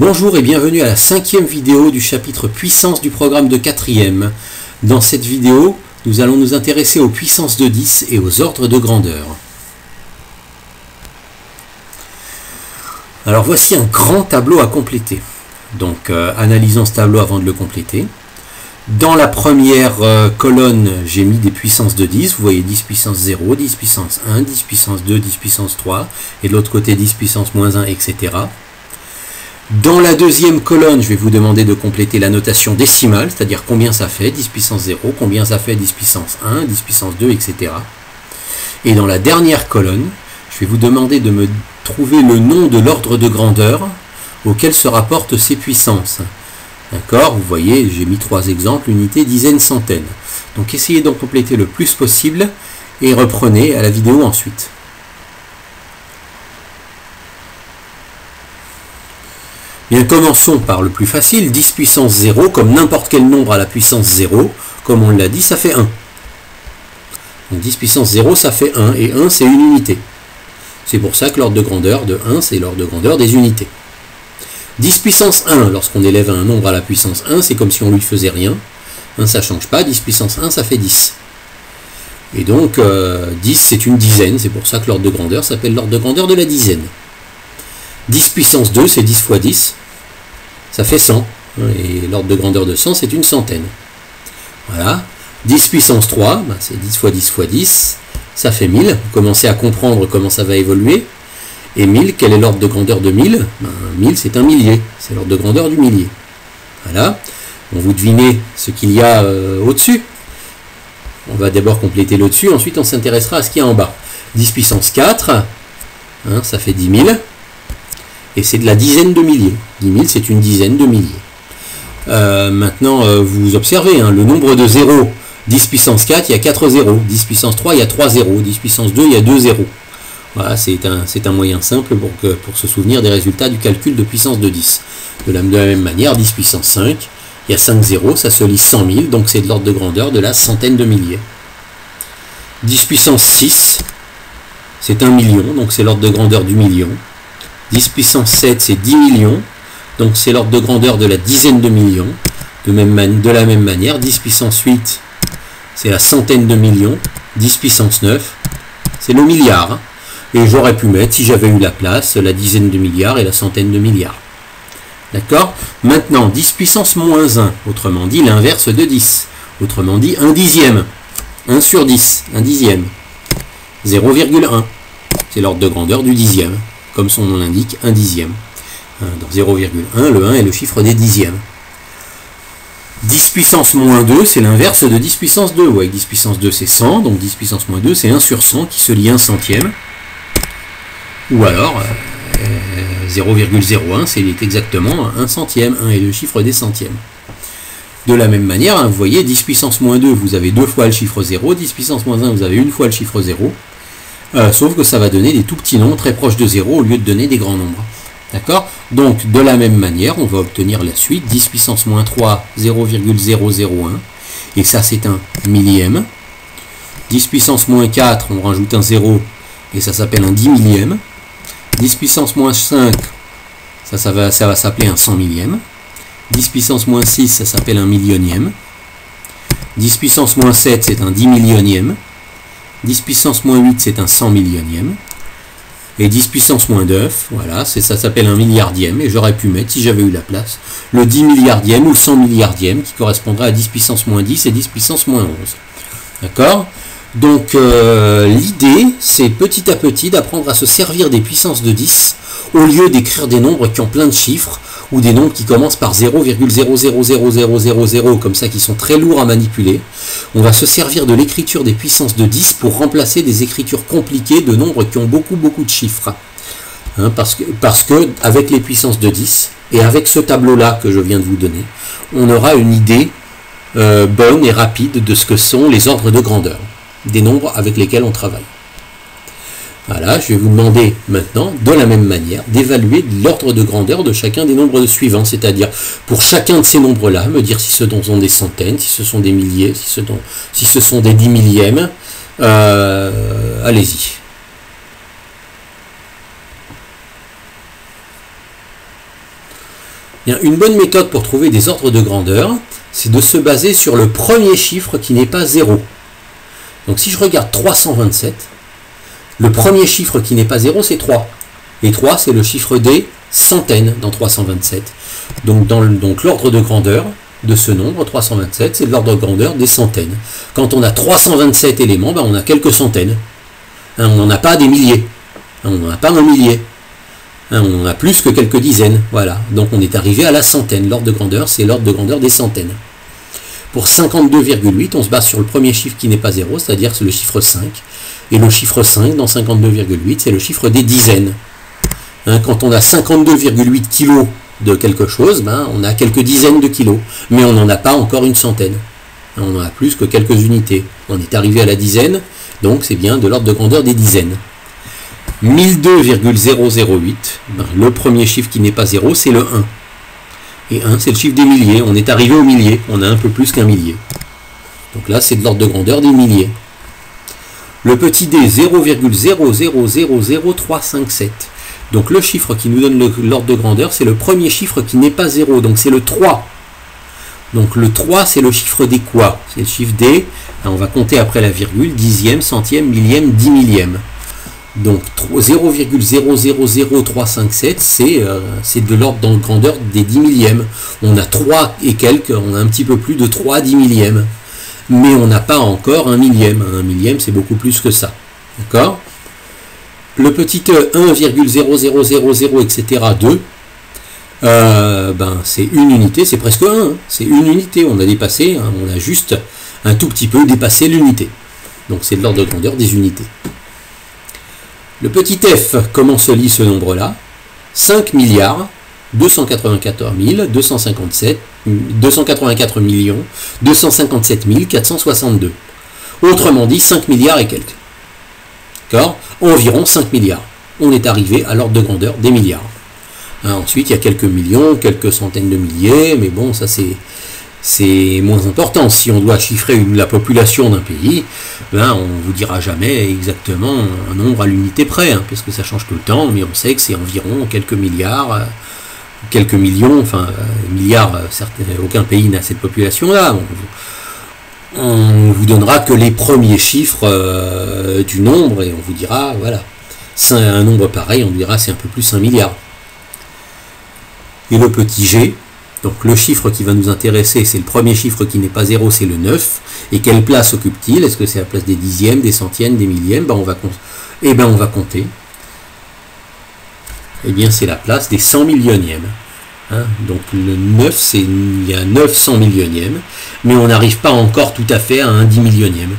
Bonjour et bienvenue à la 5e vidéo du chapitre puissance du programme de 4e. Dans cette vidéo, nous allons nous intéresser aux puissances de 10 et aux ordres de grandeur. Alors voici un grand tableau à compléter. Donc analysons ce tableau avant de le compléter. Dans la première colonne, j'ai mis des puissances de 10. Vous voyez 10 puissance 0, 10 puissance 1, 10 puissance 2, 10 puissance 3. Et de l'autre côté 10 puissance moins 1, etc. Dans la deuxième colonne, je vais vous demander de compléter la notation décimale, c'est-à-dire combien ça fait 10 puissance 0, combien ça fait 10 puissance 1, 10 puissance 2, etc. Et dans la dernière colonne, je vais vous demander de me trouver le nom de l'ordre de grandeur auquel se rapportent ces puissances. D'accord? Vous voyez, j'ai mis 3 exemples, unité, dizaine, centaine. Donc essayez d'en compléter le plus possible et reprenez à la vidéo ensuite. Bien, commençons par le plus facile, 10 puissance 0, comme n'importe quel nombre à la puissance 0, comme on l'a dit, ça fait 1. Donc 10 puissance 0, ça fait 1, et 1 c'est une unité. C'est pour ça que l'ordre de grandeur de 1, c'est l'ordre de grandeur des unités. 10 puissance 1, lorsqu'on élève un nombre à la puissance 1, c'est comme si on lui faisait rien. 1 ça ne change pas, 10 puissance 1, ça fait 10. Et donc 10 c'est une dizaine, c'est pour ça que l'ordre de grandeur s'appelle l'ordre de grandeur de la dizaine. 10 puissance 2, c'est 10 fois 10, ça fait 100. Et l'ordre de grandeur de 100, c'est une centaine. Voilà. 10 puissance 3, c'est 10 fois 10 fois 10, ça fait 1000. Vous commencez à comprendre comment ça va évoluer. Et 1000, quel est l'ordre de grandeur de 1000 1000, c'est un millier. C'est l'ordre de grandeur du millier. Voilà. Bon, vous devinez ce qu'il y a au-dessus. On va d'abord compléter le dessus, ensuite on s'intéressera à ce qu'il y a en bas. 10 puissance 4, ça fait 10 000. Et c'est de la dizaine de milliers. 10 000, c'est une dizaine de milliers. Maintenant, vous observez, le nombre de zéros. 10 puissance 4, il y a 4 zéros. 10 puissance 3, il y a 3 zéros. 10 puissance 2, il y a 2 zéros. Voilà, c'est un moyen simple pour se souvenir des résultats du calcul de puissance de 10. De la même manière, 10 puissance 5, il y a 5 zéros, ça se lit 100 000, donc c'est de l'ordre de grandeur de la centaine de milliers. 10 puissance 6, c'est 1 million, donc c'est l'ordre de grandeur du million. 10 puissance 7, c'est 10 millions, donc c'est l'ordre de grandeur de la dizaine de millions. De la même manière, 10 puissance 8, c'est la centaine de millions. 10 puissance 9, c'est le milliard. Et j'aurais pu mettre, si j'avais eu la place, la dizaine de milliards et la centaine de milliards. D'accord? Maintenant, 10 puissance moins 1, autrement dit l'inverse de 10. Autrement dit, 1 dixième. 1 sur 10, 1 dixième. 0,1, c'est l'ordre de grandeur du dixième. Comme son nom l'indique, 1 dixième. Dans 0,1, le 1 est le chiffre des dixièmes. 10 puissance moins 2, c'est l'inverse de 10 puissance 2. Vous voyez, 10 puissance 2, c'est 100, donc 10 puissance moins 2, c'est 1 sur 100, qui se lie 1 centième. Ou alors, 0,01, c'est exactement 1 centième. 1 est le chiffre des centièmes. De la même manière, vous voyez, 10 puissance moins 2, vous avez 2 fois le chiffre 0. 10 puissance moins 1, vous avez 1 fois le chiffre 0. Sauf que ça va donner des tout petits nombres très proches de 0 au lieu de donner des grands nombres. D'accord? Donc, de la même manière, on va obtenir la suite. 10 puissance moins 3, 0,001. Et ça, c'est un millième. 10 puissance moins 4, on rajoute un 0. Et ça s'appelle un 10 millième. 10 puissance moins 5, ça va s'appeler un 100 millième. 10 puissance moins 6, ça s'appelle un millionième. 10 puissance moins 7, c'est un 10 millionième. 10 puissance moins 8, c'est un 100 millionième. Et 10 puissance moins 9, voilà, ça s'appelle un milliardième. Et j'aurais pu mettre, si j'avais eu la place, le 10 milliardième ou le 100 milliardième, qui correspondrait à 10 puissance moins 10 et 10 puissance moins 11. D'accord? Donc l'idée, c'est petit à petit d'apprendre à se servir des puissances de 10, au lieu d'écrire des nombres qui ont plein de chiffres, ou des nombres qui commencent par 0,000000, comme ça, qui sont très lourds à manipuler. On va se servir de l'écriture des puissances de 10 pour remplacer des écritures compliquées de nombres qui ont beaucoup de chiffres. Parce que avec les puissances de 10, et avec ce tableau-là que je viens de vous donner, on aura une idée bonne et rapide de ce que sont les ordres de grandeur, des nombres avec lesquels on travaille. Voilà, je vais vous demander maintenant, de la même manière, d'évaluer l'ordre de grandeur de chacun des nombres suivants, c'est-à-dire pour chacun de ces nombres-là, me dire si ce sont des centaines, si ce sont des milliers, si ce sont des 10 millièmes. Allez-y. Bien, une bonne méthode pour trouver des ordres de grandeur, c'est de se baser sur le premier chiffre qui n'est pas 0. Donc si je regarde 327, le premier chiffre qui n'est pas 0, c'est 3. Et 3, c'est le chiffre des centaines dans 327. Donc l'ordre de grandeur de ce nombre, 327, c'est l'ordre de grandeur des centaines. Quand on a 327 éléments, ben on a quelques centaines. Hein, on n'en a pas des milliers. Hein, on n'en a pas un millier. Hein, on en a plus que quelques dizaines. Voilà. Donc on est arrivé à la centaine. L'ordre de grandeur, c'est l'ordre de grandeur des centaines. Pour 52,8, on se base sur le premier chiffre qui n'est pas 0, c'est-à-dire c'est le chiffre 5. Et le chiffre 5 dans 52,8, c'est le chiffre des dizaines. Hein, quand on a 52,8 kilos de quelque chose, ben, on a quelques dizaines de kilos. Mais on n'en a pas encore une centaine. Hein, on en a plus que quelques unités. On est arrivé à la dizaine, donc c'est bien de l'ordre de grandeur des dizaines. 1002,008, ben, le premier chiffre qui n'est pas 0, c'est le 1. Et 1, c'est le chiffre des milliers. On est arrivé au millier. On a un peu plus qu'un millier. Donc là, c'est de l'ordre de grandeur des milliers. Le petit d, 0,0000357. Donc le chiffre qui nous donne l'ordre de grandeur, c'est le premier chiffre qui n'est pas 0. Donc c'est le 3. Donc le 3, c'est le chiffre des quoi? C'est le chiffre des... On va compter après la virgule, dixième, centième, millième, dix millième. Donc 0,000357, c'est de l'ordre de grandeur des 10 millièmes. On a 3 et quelques, on a un petit peu plus de 3 10 millièmes. Mais on n'a pas encore un millième. Un millième, c'est beaucoup plus que ça. D'accord? Le petit 1,0000, etc., 2, ben, c'est une unité, c'est presque 1. Hein. C'est une unité, on a dépassé, hein, on a juste un tout petit peu dépassé l'unité. Donc c'est de l'ordre de grandeur des unités. Le petit f, comment se lit ce nombre-là? 5 milliards 284 millions 257 462. Autrement dit, 5 milliards et quelques. D'accord? Environ 5 milliards. On est arrivé à l'ordre de grandeur des milliards. Hein, ensuite, il y a quelques millions, quelques centaines de milliers, mais bon, ça c'est moins important. Si on doit chiffrer la population d'un pays, ben, on ne vous dira jamais exactement un nombre à l'unité près, hein, parce que ça change tout le temps, mais on sait que c'est environ quelques milliards, quelques millions, enfin milliards, aucun pays n'a cette population-là. On vous donnera que les premiers chiffres du nombre, et on vous dira, voilà, un nombre pareil, on dira c'est un peu plus 1 milliard. Et le petit g, donc le chiffre qui va nous intéresser, c'est le premier chiffre qui n'est pas 0, c'est le 9. Et quelle place occupe-t-il? Est-ce que c'est la place des dixièmes, des centièmes, des millièmes? Ben, on va compter. Eh bien, c'est la place des 100 millionièmes. Hein, donc le 9, il y a 900 millionièmes, mais on n'arrive pas encore tout à fait à un 10 millionième.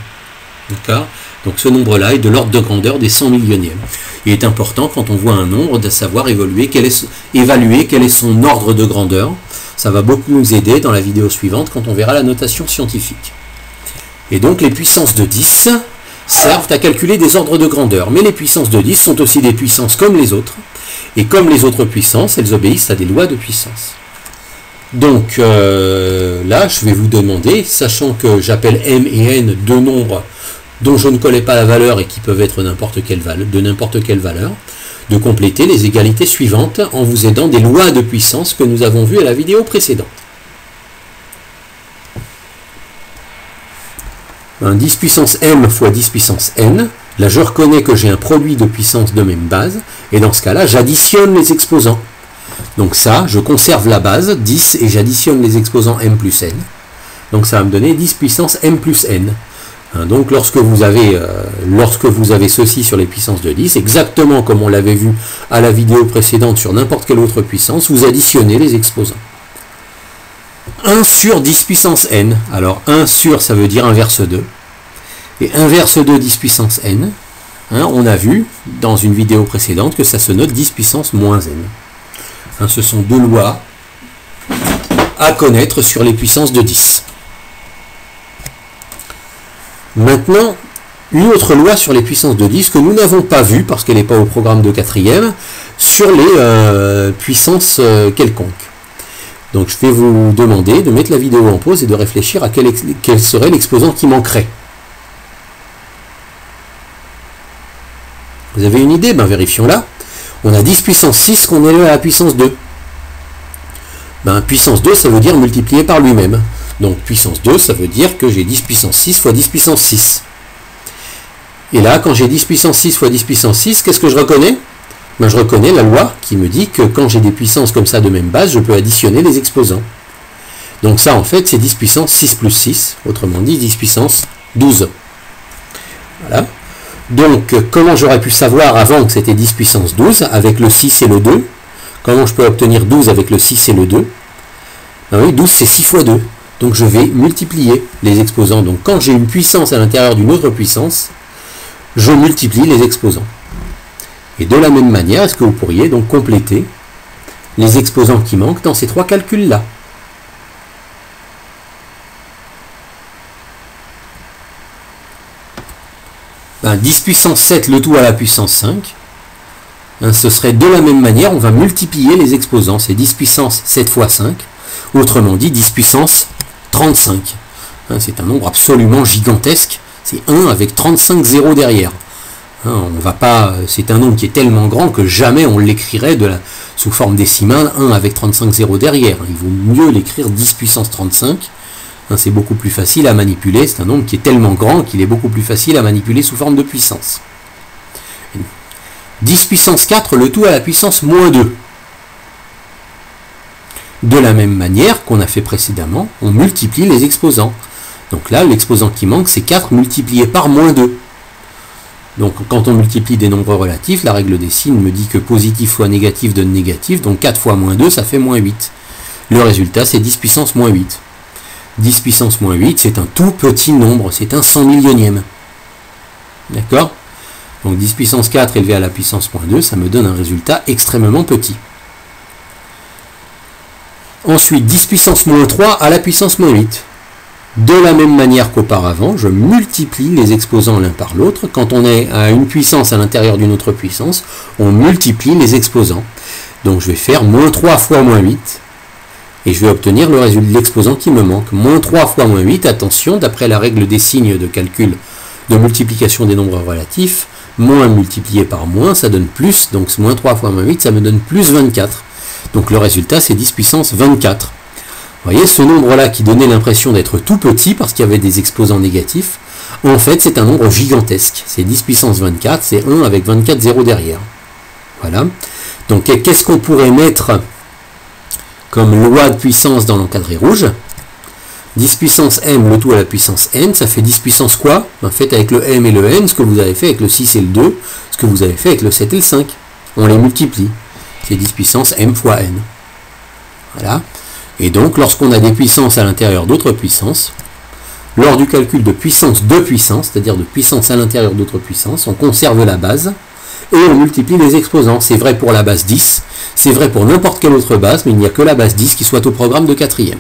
D'accord? Donc ce nombre-là est de l'ordre de grandeur des 100 millionièmes. Il est important, quand on voit un nombre, de savoir évaluer quel est son ordre de grandeur. Ça va beaucoup nous aider dans la vidéo suivante quand on verra la notation scientifique. Et donc les puissances de 10 servent à calculer des ordres de grandeur. Mais les puissances de 10 sont aussi des puissances comme les autres. Et comme les autres puissances, elles obéissent à des lois de puissance. Donc là, je vais vous demander, sachant que j'appelle M et N deux nombres dont je ne connais pas la valeur et qui peuvent être de n'importe quelle valeur, de compléter les égalités suivantes en vous aidant des lois de puissance que nous avons vues à la vidéo précédente. 10 puissance m fois 10 puissance n, là je reconnais que j'ai un produit de puissance de même base, et dans ce cas-là, j'additionne les exposants. Donc ça, je conserve la base, 10, et j'additionne les exposants m plus n. Donc ça va me donner 10 puissance m plus n. Donc lorsque vous avez ceci sur les puissances de 10, exactement comme on l'avait vu à la vidéo précédente sur n'importe quelle autre puissance, vous additionnez les exposants. 1 sur 10 puissance n, alors 1 sur ça veut dire inverse 2, et inverse 2 10 puissance n, on a vu dans une vidéo précédente que ça se note 10 puissance moins n. Ce sont deux lois à connaître sur les puissances de 10. Maintenant, une autre loi sur les puissances de 10 que nous n'avons pas vue, parce qu'elle n'est pas au programme de 4e, sur les puissances quelconques. Donc je vais vous demander de mettre la vidéo en pause et de réfléchir à quel serait l'exposant qui manquerait. Vous avez une idée? Ben vérifions là. On a 10 puissance 6 qu'on élève à la puissance 2. Ben, puissance 2, ça veut dire multiplié par lui-même. Donc puissance 2, ça veut dire que j'ai 10 puissance 6 fois 10 puissance 6. Et là, quand j'ai 10 puissance 6 fois 10 puissance 6, qu'est-ce que je reconnais? Ben, je reconnais la loi qui me dit que quand j'ai des puissances comme ça de même base, je peux additionner les exposants. Donc ça, en fait, c'est 10 puissance 6 plus 6, autrement dit 10 puissance 12. Voilà. Donc, comment j'aurais pu savoir avant que c'était 10 puissance 12 avec le 6 et le 2? Comment je peux obtenir 12 avec le 6 et le 2? Ben oui, 12 c'est 6 fois 2. Donc je vais multiplier les exposants. Donc quand j'ai une puissance à l'intérieur d'une autre puissance, je multiplie les exposants. Et de la même manière, est-ce que vous pourriez donc compléter les exposants qui manquent dans ces trois calculs-là? Ben, 10 puissance 7, le tout à la puissance 5. Hein, ce serait de la même manière, on va multiplier les exposants. C'est 10 puissance 7 fois 5. Autrement dit, 10 puissance 35. Hein, c'est un nombre absolument gigantesque. C'est 1 avec 35 zéros derrière. Hein, on va pas, c'est un nombre qui est tellement grand que jamais on l'écrirait sous forme décimale, 1 avec 35 zéros derrière. Il vaut mieux l'écrire 10 puissance 35. C'est beaucoup plus facile à manipuler, c'est un nombre qui est tellement grand qu'il est beaucoup plus facile à manipuler sous forme de puissance. 10 puissance 4, le tout à la puissance moins 2. De la même manière qu'on a fait précédemment, on multiplie les exposants. Donc là, l'exposant qui manque, c'est 4 multiplié par moins 2. Donc quand on multiplie des nombres relatifs, la règle des signes me dit que positif fois négatif donne négatif, donc 4 fois moins 2, ça fait moins 8. Le résultat, c'est 10 puissance moins 8. 10 puissance moins 8, c'est un tout petit nombre, c'est un 100 millionième. D'accord? Donc 10 puissance 4 élevé à la puissance moins 2, ça me donne un résultat extrêmement petit. Ensuite, 10 puissance moins 3 à la puissance moins 8. De la même manière qu'auparavant, je multiplie les exposants l'un par l'autre. Quand on est à une puissance à l'intérieur d'une autre puissance, on multiplie les exposants. Donc je vais faire moins 3 fois moins 8. Et je vais obtenir le résultat de l'exposant qui me manque. Moins 3 fois moins 8, attention, d'après la règle des signes de calcul de multiplication des nombres relatifs, moins multiplié par moins, ça donne plus, donc moins 3 fois moins 8, ça me donne plus 24. Donc le résultat, c'est 10 puissance 24. Vous voyez, ce nombre-là qui donnait l'impression d'être tout petit, parce qu'il y avait des exposants négatifs, en fait, c'est un nombre gigantesque. C'est 10 puissance 24, c'est 1 avec 24 zéros derrière. Voilà. Donc qu'est-ce qu'on pourrait mettre comme loi de puissance dans l'encadré rouge? 10 puissance m, le tout à la puissance n, ça fait 10 puissance quoi? Faites avec le m et le n ce que vous avez fait avec le 6 et le 2, ce que vous avez fait avec le 7 et le 5. On les multiplie. C'est 10 puissance m fois n. Voilà. Et donc, lorsqu'on a des puissances à l'intérieur d'autres puissances, lors du calcul de puissance de puissance, c'est-à-dire de puissance à l'intérieur d'autres puissances, on conserve la base et on multiplie les exposants. C'est vrai pour la base 10, c'est vrai pour n'importe quelle autre base, mais il n'y a que la base 10 qui soit au programme de quatrième.